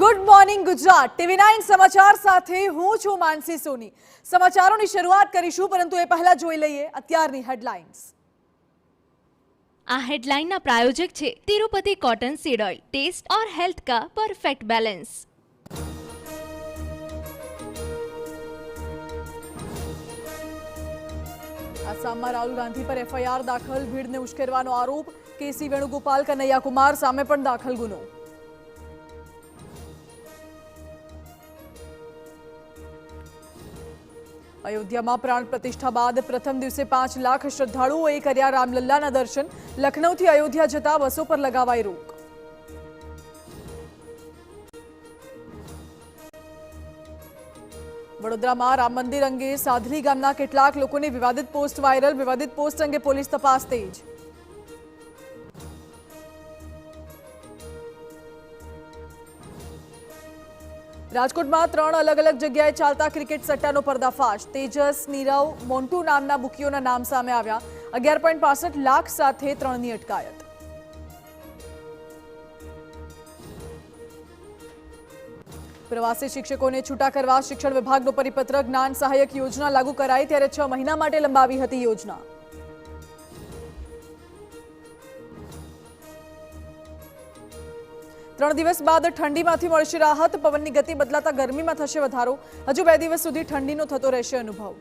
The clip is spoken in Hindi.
ગુડ મોર્નિંગ ગુજરાત ટીવી 9 સમાચાર સાથે હું છું માનસી સોની। સમાચારોની શરૂઆત કરીશું, પરંતુ એ પહેલા જોઈ લઈએ અત્યારની હેડલાઇન્સ। આ હેડલાઇનના પ્રાયોજક છે Tirupati cotton seed oil, taste और हेल्थ का परफेक्ट बैलेंस। આસામમાં રાહુલ ગાંધી પર એફઆઈઆર દાખલ, ભીડને ઉશ્કેરવાનો આરોપ। કેસી વેણુગોપાલ કનૈયા કુમાર સામે પણ દાખલ ગુનો। अयोध्या प्राण प्रतिष्ठा बाद प्रथम दिवसे 5 लाख श्रद्धालुओं कर्या रामलल्लाना दर्शन। लखनऊ थी अयोध्या जता बसों पर लगावाई रोक। वडोदरा में राम मंदिर अंगे साधली गामना केटलाक लोकोनी विवादित पोस्ट वायरल। विवादित पोस्ट अंगे पोलीस तपास तेज। राजकोट में 3 अलग अलग जगह चालता क्रिकेट सट्टानो पर्दाफाश। तेजस, नीरव, मोन्टू नामना बुकीओना नाम सामे आव्या। 11.65 लाख साथे 3 नी अटकायत। प्रवासी शिक्षकों ने छूटा करवा शिक्षण विभागनो परिपत्र। ज्ञान सहायक योजना लागू कराई त्यारे 6 महीना माटे लंबावी हती योजना। त्रण दिवस बाद ठंडी मांथी मळशे राहत। पवननी गति बदलाता गर्मी में थशे वधारो। हजू 2 दिवस सुधी ठंडीनो थतो रहेशे अनुभव।